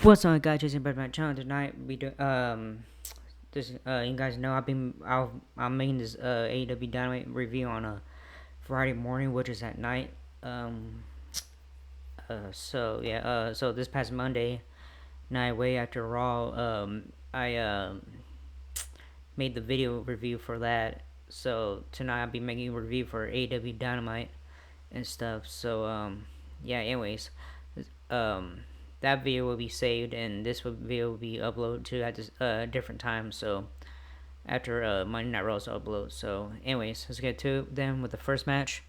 What's on, guys? Jason back to my channel tonight. We do this you guys know I'm making this AEW Dynamite review on a Friday morning, which is at night. Um so this past Monday night, way after Raw, I made the video review for that. So tonight I'll be making a review for AEW Dynamite and stuff. So yeah, anyways, um that video will be saved and this video will be uploaded to at this different time. So after Monday Night Raw's upload. So anyways, let's get to them with the first match.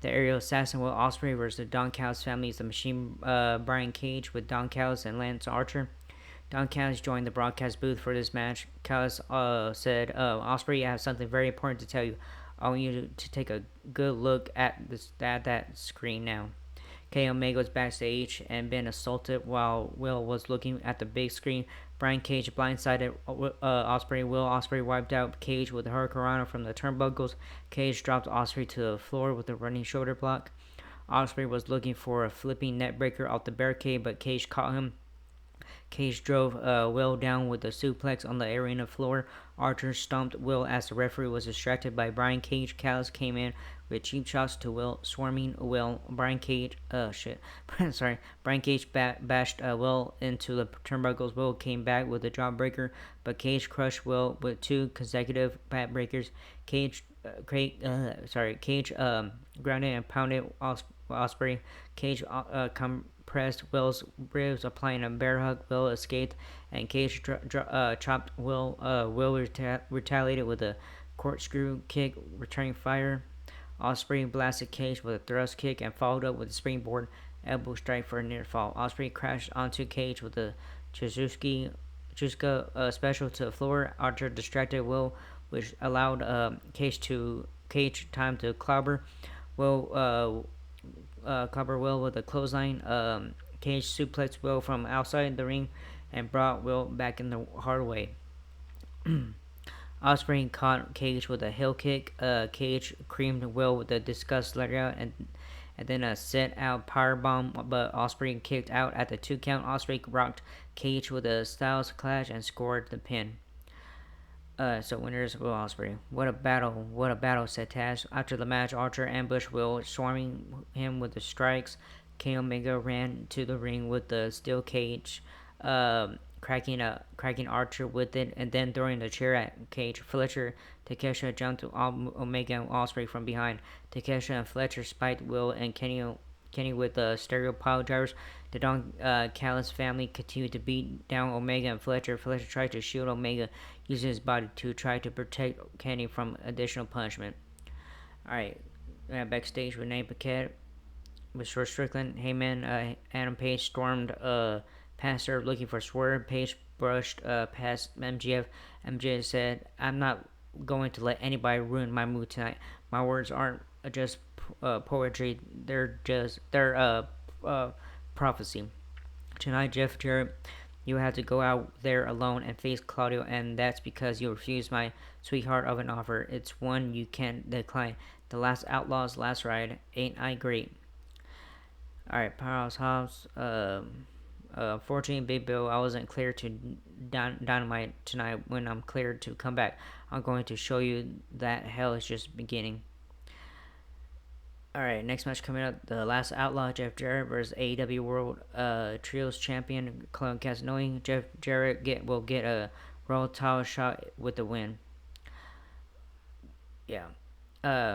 The aerial assassin Will Ospreay versus the Don Callis family is the Machine Brian Cage with Don Callis and Lance Archer. Don Callis joined the broadcast booth for this match. Callis said, Ospreay, I have something very important to tell you. I want you to take a good look at that screen now. Kenny Omega was backstage and been assaulted while Will was looking at the big screen. Brian Cage blindsided Ospreay. Will Ospreay wiped out Cage with a hurricanrana from the turnbuckles. Cage dropped Ospreay to the floor with a running shoulder block. Ospreay was looking for a flipping neckbreaker off the barricade, but Cage caught him. Cage drove Will down with a suplex on the arena floor. Archer stomped Will as the referee was distracted by Brian Cage. Callis came in with cheap shots to Will, swarming Will. Brian Cage, Brian Cage bashed Will into the turnbuckles. Will came back with a jawbreaker, but Cage crushed Will with two consecutive backbreakers. Cage grounded and pounded Ospreay. Cage compressed Will's ribs, applying a bear hug. Will escaped, and Cage chopped Will. Will retaliated with a corkscrew kick, returning fire. Ospreay blasted Cage with a thrust kick and followed up with a springboard elbow strike for a near fall. Ospreay crashed onto Cage with a Chuska special to the floor. Archer distracted Will, which allowed Cage time to clobber Will. Clobber Will with a clothesline. Cage suplexed Will from outside the ring and brought Will back in the hard way. Ospreay caught Cage with a heel kick. Cage creamed Will with a disgust lariat and then a set out powerbomb, but Ospreay kicked out at the 2 count. Ospreay rocked Cage with a Styles Clash and scored the pin. So winners Will Ospreay. What a battle, said Taz. After the match, Archer ambushed Will, swarming him with the strikes. Kenny Omega ran to the ring with the steel cage, cracking Archer with it, and then throwing the chair at Cage. Fletcher, Takeshita jumped to Omega and Ospreay from behind. Takeshita and Fletcher spiked Will and Kenny with the stereo pile drivers. The Don Callis family continued to beat down Omega and Fletcher. Fletcher tried to shield Omega using his body to try to protect Kenny from additional punishment. Alright, backstage with Nate Paquette with Short Strickland. Heyman, Adam Page stormed past her looking for Swerve. Page brushed past MJF. MJF said, I'm not going to let anybody ruin my mood tonight. My words aren't just poetry, they're prophecy. Tonight, Jeff Jarrett, you had to go out there alone and face Claudio, and that's because you refused my sweetheart of an offer. It's one you can't decline. The last Outlaw's last ride. Ain't I great? Alright, Powerhouse Hobbs. Fortunately, Big Bill, I wasn't cleared to Dynamite tonight. When I'm cleared to come back, I'm going to show you that hell is just beginning. Alright, next match coming up, the last Outlaw, Jeff Jarrett versus AEW World Trios Champion Claudio Castagnoli. Jeff Jarrett will get a Royal Title shot with the win. Yeah.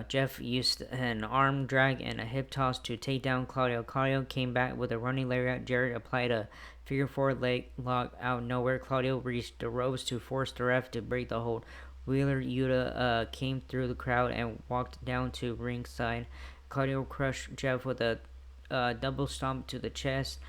Jeff used an arm drag and a hip toss to take down Claudio. Claudio came back with a running lariat. Jarrett applied a figure 4 leg lock out of nowhere. Claudio reached the ropes to force the ref to break the hold. Wheeler Yuta came through the crowd and walked down to ringside. Claudio crushed Jeff with a double stomp to the chest.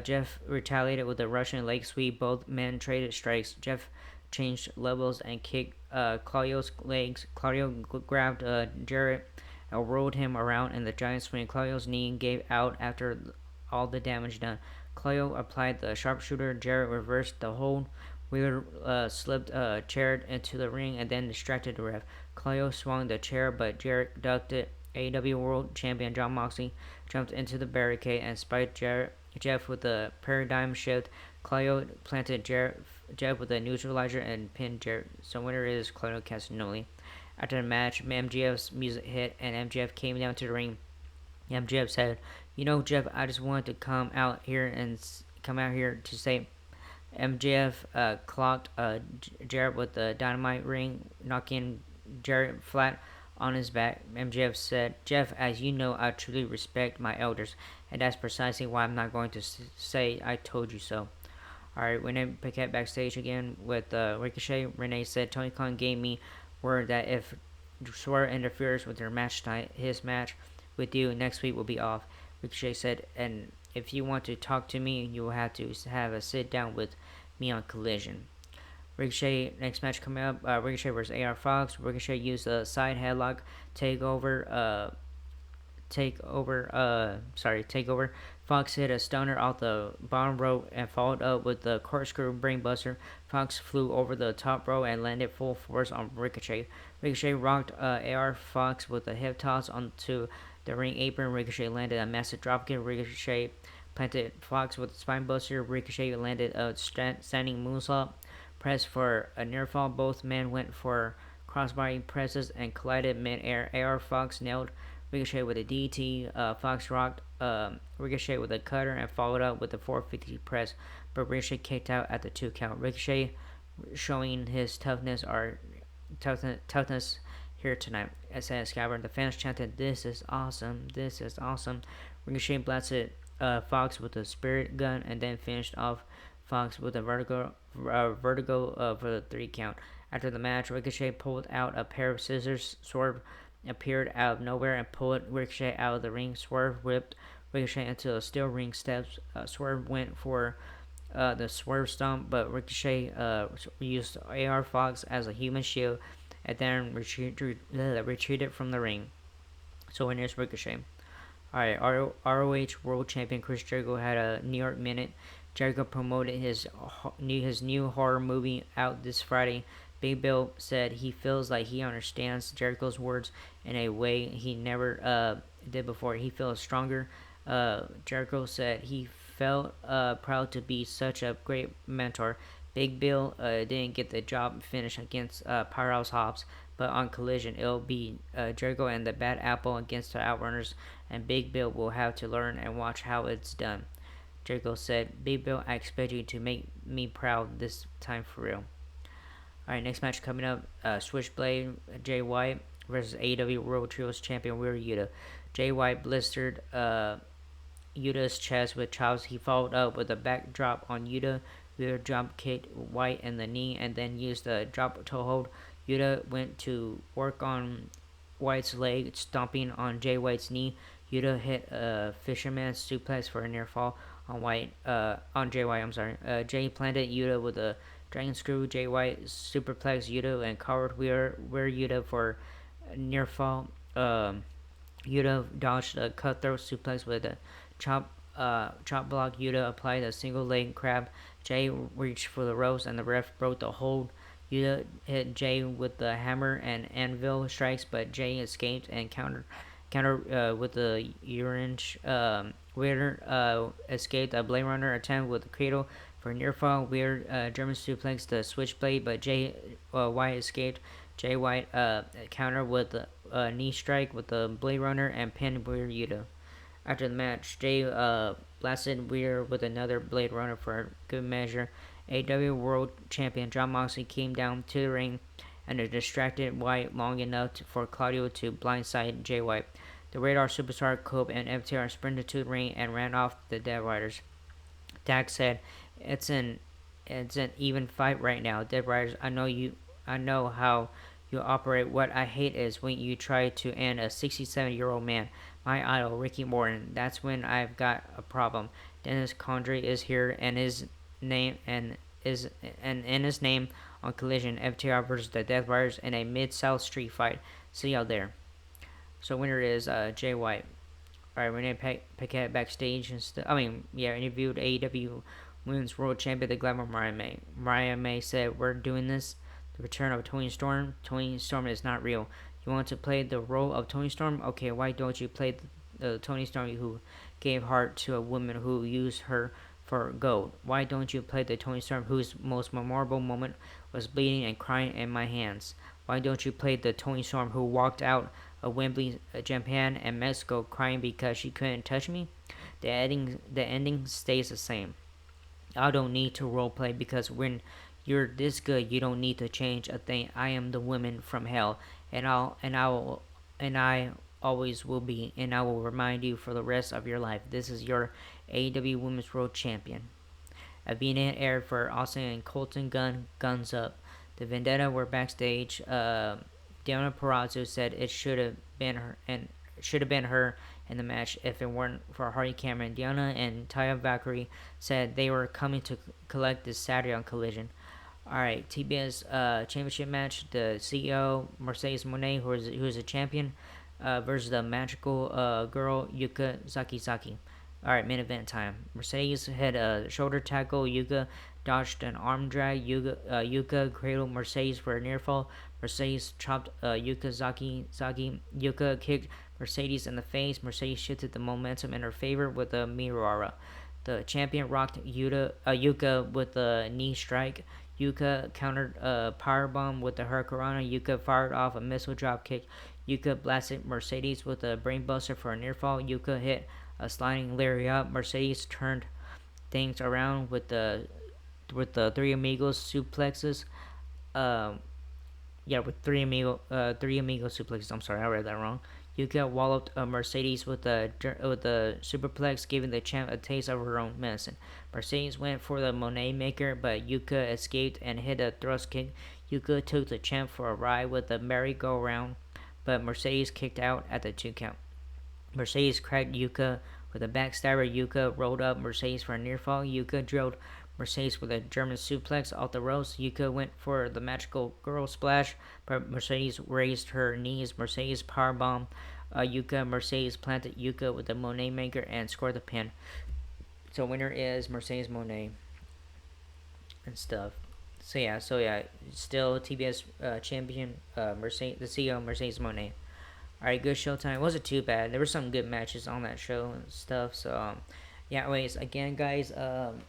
Jeff retaliated with a Russian leg sweep. Both men traded strikes. Jeff changed levels and kicked Claudio's legs. Claudio grabbed Jarrett and rolled him around in the giant swing. Claudio's knee gave out after all the damage done. Claudio applied the sharpshooter. Jarrett reversed the hold. Wheeler slipped a chair into the ring and then distracted the ref. Claudio swung the chair, but Jarrett ducked it. AEW World Champion Jon Moxley jumped into the barricade and spiked Jarrett Jeff with a paradigm shift. Claudio planted Jeff with a neutralizer and pinned Jeff. So winner is Claudio Castagnoli. After the match, MJF's music hit and MJF came down to the ring. MJF said, "You know, Jeff, I just wanted to come out here to say." MJF clocked Jarrett with the dynamite ring, knocking Jarrett flat on his back. MJF said, "Jeff, as you know, I truly respect my elders, and that's precisely why I'm not going to say I told you so." Alright, Renee Paquette backstage again with Ricochet. Renee said, "Tony Khan gave me word that if Swerve interferes with your match tonight, his match with you next week will be off." Ricochet said, "And if you want to talk to me, you will have to have a sit down with me on Collision." Ricochet next match coming up. Ricochet versus AR Fox. Ricochet used a side headlock takeover. Takeover. Fox hit a stunner off the bottom rope and followed up with the corkscrew brainbuster. Fox flew over the top rope and landed full force on Ricochet. Ricochet rocked AR Fox with a hip toss onto the ring apron. Ricochet landed a massive dropkick. Ricochet planted Fox with a spinebuster. Ricochet landed a standing moonsault press for a near fall. Both men went for crossbody presses and collided mid-air. AR Fox nailed Ricochet with a DT. Fox rocked Ricochet with a cutter and followed up with a 450 press, but Ricochet kicked out at the 2 count. Ricochet showing his toughness here tonight. As Scabber, the fans chanted, "This is awesome! This is awesome!" Ricochet blasted Fox with a spirit gun and then finished off Fox with a vertigo for the 3 count. After the match, Ricochet pulled out a pair of scissors. Swerve appeared out of nowhere and pulled Ricochet out of the ring. Swerve whipped Ricochet into the steel ring steps. Swerve went for the Swerve Stomp, but Ricochet used AR Fox as a human shield and then retreated from the ring. So here's Ricochet. Alright, ROH World Champion Chris Jericho had a New York Minute. Jericho promoted his new horror movie out this Friday. Big Bill said he feels like he understands Jericho's words in a way he never did before. He feels stronger. Jericho said he felt proud to be such a great mentor. Big Bill didn't get the job finished against Powerhouse Hobbs, but on Collision, it'll be Jericho and the Bad Apple against the Outrunners, and Big Bill will have to learn and watch how it's done. Jericho said, "Big Bill, I expect you to make me proud this time for real." Alright, next match coming up, Switchblade, Jay White versus AEW World Trios Champion Wheeler Yuta. Jay White blistered Yuta's chest with chops. He followed up with a backdrop on Yuta. Yuta jump kicked White in the knee and then used a drop toe hold. Yuta went to work on White's leg, stomping on Jay White's knee. Yuta hit a fisherman's suplex for a near fall on Jay White. Jay planted Yuta with a dragon screw. Jay White superplexed Yuta and covered Wheeler Yuta for a near fall. Yuta dodged a cutthroat suplex with a chop block. Yuta applied a single leg crab. Jay reached for the ropes and the ref broke the hold. Yuta hit Jay with the hammer and anvil strikes, but Jay escaped and counter with the orange. Weird escaped a Blade Runner attempt with the cradle for near fall. Weird German suplex the switchblade, but Jay White escaped. Jay White counter with a knee strike with the Blade Runner and pinned Weird Yuta. After the match, Jay blasted Weird with another Blade Runner for good measure. AEW World Champion Jon Moxley came down to the ring and distracted White long enough for Claudio to blindside Jay White. The Radar Superstar, Cope, and FTR sprinted to the ring and ran off the Dead Riders. Dak said, It's an even fight right now. Dead Riders, I know how you operate. What I hate is when you try to end a 67-year-old man. My idol, Ricky Morton. That's when I've got a problem. Dennis Condrey is here and his name in his name on Collision. FTR versus the Death Riders in a Mid-South Street fight. See y'all there. So winner is Jay White. Alright, Renee Paquette backstage and interviewed AEW Women's World Champion, the Glamour Mariah May. Mariah May said, "We're doing this. The return of Toni Storm. Toni Storm is not real. You want to play the role of Toni Storm? Okay, why don't you play the Toni Storm who gave heart to a woman who used her for gold? Why don't you play the Tony Storm whose most memorable moment was bleeding and crying in my hands? Why don't you play the Tony Storm who walked out of Wembley, Japan, and Mexico crying because she couldn't touch me? The ending stays the same. I don't need to roleplay because when you're this good, you don't need to change a thing. I am the woman from hell, and I always will be, and I will remind you for the rest of your life. This is your AEW Women's World Champion. A V-net aired for Austin and Colton Guns Up. The Vendetta were backstage. Deonna Purrazzo said it should have been her in the match if it weren't for Hardy Cameron. Deonna and Taya Valkyrie said they were coming to collect this Saturday on Collision. Alright, TBS championship match. The CEO, Mercedes Moné, who is a champion, versus the magical girl, Yuka Sakizaki. Alright, main event time. Mercedes had a shoulder tackle. Yuka dodged an arm drag. Yuka cradled Mercedes for a near fall. Mercedes chopped Yuka Zaki. Yuka kicked Mercedes in the face. Mercedes shifted the momentum in her favor with a Miura. The champion rocked Yuka with a knee strike. Yuka countered a powerbomb with the Hurricanrana. Yuka fired off a missile drop kick. Yuka blasted Mercedes with a brainbuster for a near fall. Yuka hit a sliding lariat. Mercedes turned things around with the three amigos suplexes. With three amigo suplexes. I'm sorry, I read that wrong. Yuka walloped Mercedes with a superplex, giving the champ a taste of her own medicine. Mercedes went for the Monet Maker, but Yuka escaped and hit a thrust kick. Yuka took the champ for a ride with a merry-go-round, but Mercedes kicked out at the 2 count. Mercedes cracked Yuka with a backstabber. Yuka rolled up Mercedes for a near fall. Yuka drilled Mercedes with a German suplex off the ropes. Yuka went for the magical girl splash, but Mercedes raised her knees. Mercedes powerbomb Yuka. Mercedes planted Yuka with the Monet Maker and scored the pin. So winner is Mercedes Monet and stuff. So yeah, still TBS champion Mercedes, the CEO Mercedes Monet. Alright, good showtime. It wasn't too bad. There were some good matches on that show and stuff. So yeah. Anyways, again, guys, I'm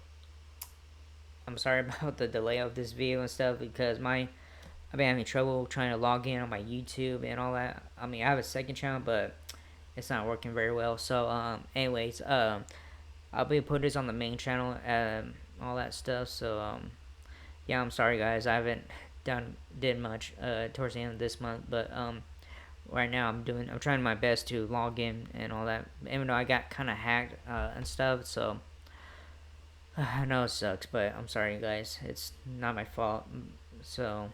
sorry about the delay of this video and stuff because I've been having trouble trying to log in on my YouTube and all that. I mean, I have a second channel, but it's not working very well. So anyways, I'll be putting this on the main channel and all that stuff. So yeah, I'm sorry guys. I haven't did much towards the end of this month, but right now I'm trying my best to log in and all that, even though I got kind of hacked and stuff. So I know it sucks, but I'm sorry guys, it's not my fault. So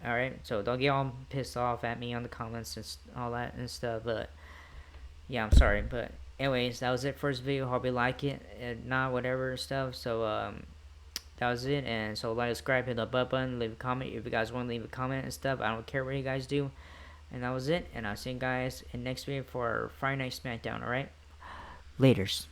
alright, so don't get all pissed off at me on the comments and all that and stuff, but yeah, I'm sorry. But anyways, that was it for this video. Hope you like it and not whatever stuff. So that was it. And so like, subscribe, hit the button, leave a comment if you guys want to leave a comment and stuff. I don't care what you guys do. And that was it. And I'll see you guys in next video for Friday Night SmackDown. Alright, laters.